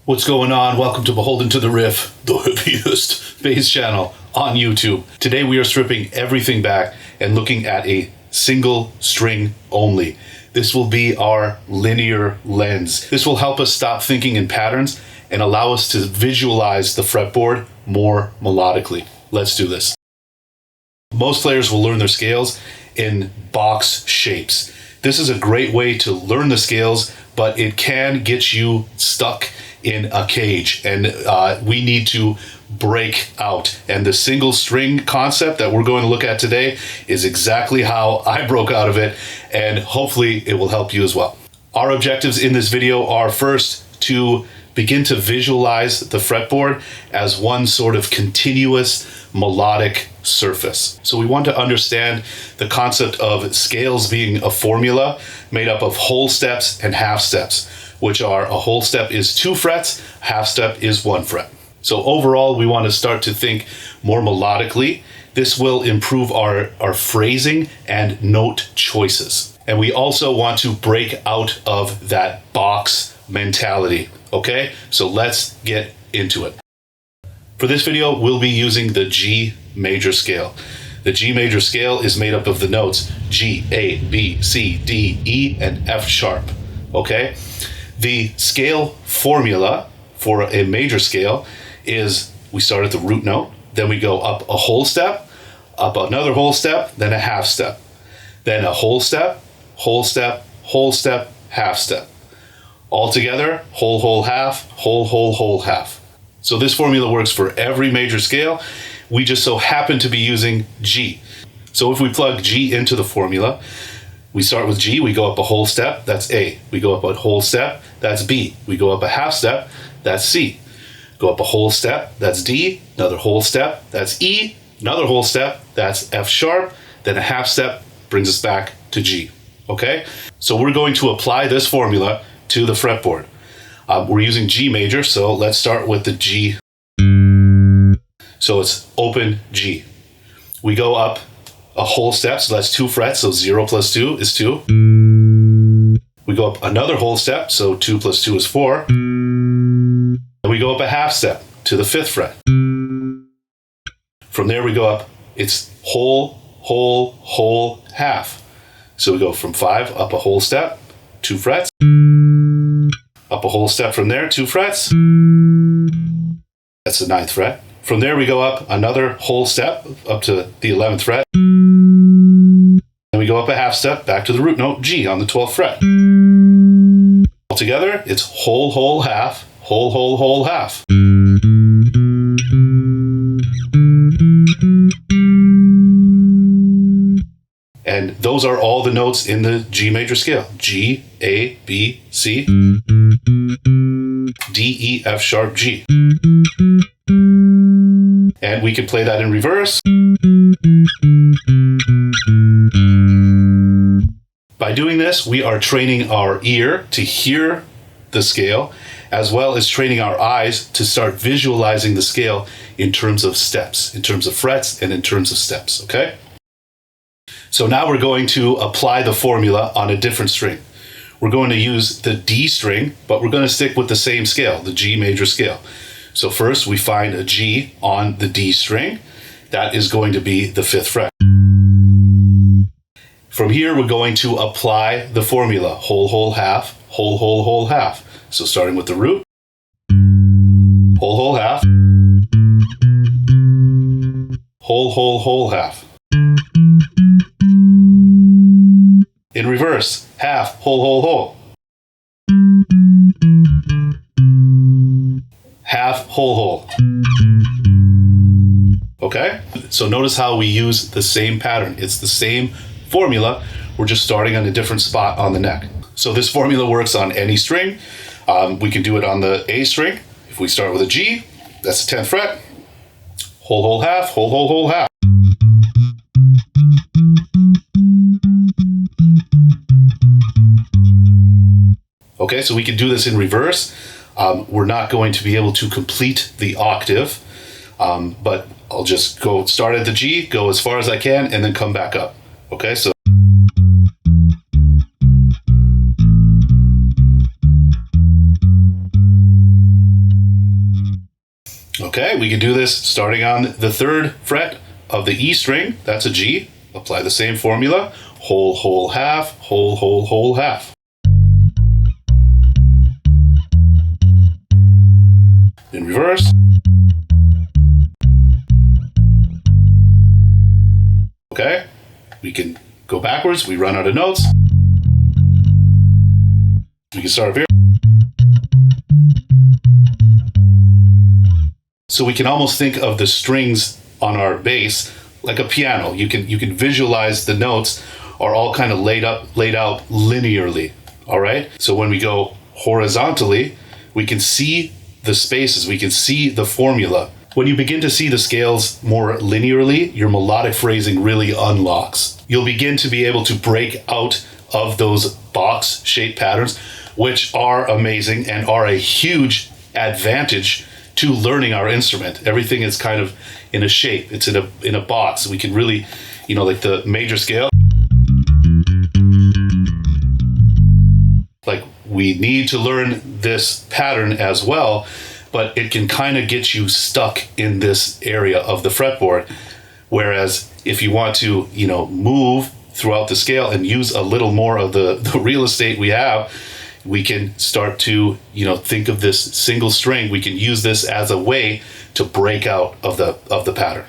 What's going on? Welcome to Beholden to the Riff, the heaviest bass channel on YouTube. Today we are stripping everything back and looking at a single string only. This will be our linear lens. This will help us stop thinking in patterns and allow us to visualize the fretboard more melodically. Let's do this. Most players will learn their scales in box shapes. This is a great way to learn the scales, but it can get you stuck in a cage, and we need to break out. And the single string concept that we're going to look at today is exactly how I broke out of it, and hopefully it will help you as well. Our objectives in this video are first to begin to visualize the fretboard as one sort of continuous melodic surface. So we want to understand the concept of scales being a formula made up of whole steps and half steps, which are a whole step is 2 frets, half step is 1 fret. So overall, we want to start to think more melodically. This will improve our phrasing and note choices. And we also want to break out of that box mentality. Okay, so let's get into it. For this video, we'll be using the G major scale. The G major scale is made up of the notes G, A, B, C, D, E, and F sharp. Okay, the scale formula for a major scale is we start at the root note, then we go up a whole step, up another whole step, then a half step, then a whole step, whole step, whole step, half step. All together, whole, whole, half, whole, whole, whole, half. So this formula works for every major scale. We just so happen to be using G. So if we plug G into the formula, we start with G, we go up a whole step, that's A. We go up a whole step, that's B. We go up a half step, that's C. Go up a whole step, that's D. Another whole step, that's E. Another whole step, that's F sharp. Then a half step brings us back to G. Okay? So we're going to apply this formula to the fretboard. We're using G major, so let's start with the G. So it's open G. We go up a whole step, so that's 2 frets, so 0 plus 2 is 2. We go up another whole step, so 2 plus 2 is 4. And we go up a half step to the 5th fret. From there we go up, it's whole, whole, whole, half. So we go from 5 up a whole step, 2 frets. Up a whole step from there, 2 frets. That's the 9th fret. From there we go up another whole step up to the 11th fret. And we go up a half step back to the root note G on the 12th fret. Altogether, it's whole, whole, half, whole, whole, whole, half. And those are all the notes in the G major scale. G, A, B, C, D, E, F sharp, G. And we can play that in reverse. By doing this, we are training our ear to hear the scale, as well as training our eyes to start visualizing the scale in terms of steps, in terms of frets, and in terms of steps, okay? So now we're going to apply the formula on a different string. We're going to use the D string, but we're going to stick with the same scale, the G major scale. So first we find a G on the D string. That is going to be the 5th fret. From here we're going to apply the formula, whole, whole, half, whole, whole, whole, half. So starting with the root, whole, whole, half, whole, whole, whole, half. In reverse, half, whole, whole, whole. Half, whole, whole. Okay? So notice how we use the same pattern. It's the same formula. We're just starting on a different spot on the neck. So this formula works on any string. We can do it on the A string. If we start with a G, that's the 10th fret. Whole, whole, half, whole, whole, whole, half. Okay, so we can do this in reverse. We're not going to be able to complete the octave, but I'll just go start at the G, go as far as I can, and then come back up. Okay, so Okay, we can do this starting on the 3rd fret of the E string. That's a G. Apply the same formula. Whole, whole, half, whole, whole, whole, half. In reverse. Okay, we can go backwards. We run out of notes. We can start up here. So we can almost think of the strings on our bass like a piano. You can visualize the notes are all kind of laid out linearly. All right. So when we go horizontally, we can see the spaces. We can see the formula. When you begin to see the scales more linearly, your melodic phrasing really unlocks. You'll begin to be able to break out of those box-shaped patterns, which are amazing and are a huge advantage to learning our instrument. Everything is kind of in a shape. It's in a box. We can really, like the major scale. Like, we need to learn this pattern as well, but it can kind of get you stuck in this area of the fretboard. Whereas if you want to, move throughout the scale and use a little more of the real estate we have, we can start to, think of this single string. We can use this as a way to break out of the pattern.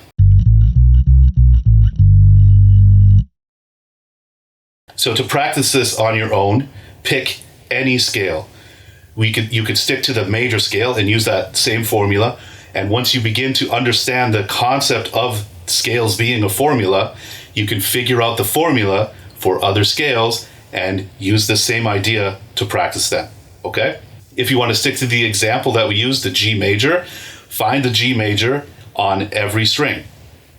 So to practice this on your own, pick any scale. You could stick to the major scale and use that same formula. And once you begin to understand the concept of scales being a formula, you can figure out the formula for other scales and use the same idea to practice them. Okay? If you want to stick to the example that we used, the G major, find the G major on every string.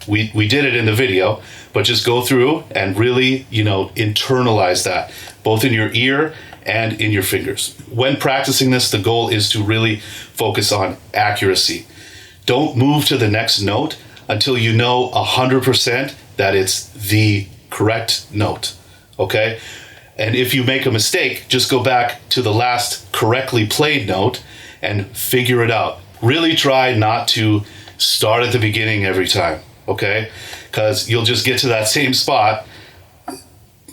We did it in the video, but just go through and really, internalize that, both in your ear and in your fingers. When practicing this, the goal is to really focus on accuracy. Don't move to the next note until you know 100% that it's the correct note, okay? And if you make a mistake, just go back to the last correctly played note and figure it out. Really try not to start at the beginning every time, okay? Because you'll just get to that same spot,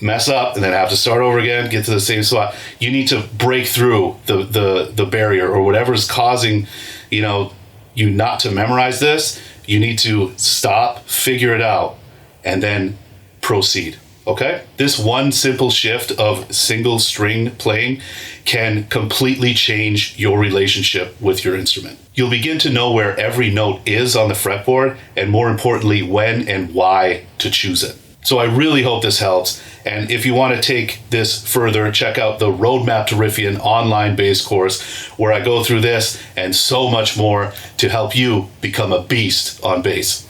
mess up, and then have to start over again, get to the same spot. You need to break through the barrier or whatever's causing, you not to memorize this. You need to stop, figure it out, and then proceed. Okay? This one simple shift of single string playing can completely change your relationship with your instrument. You'll begin to know where every note is on the fretboard, and more importantly, when and why to choose it. So I really hope this helps. And if you want to take this further, check out the Roadmap to Riffian online bass course, where I go through this and so much more to help you become a beast on bass.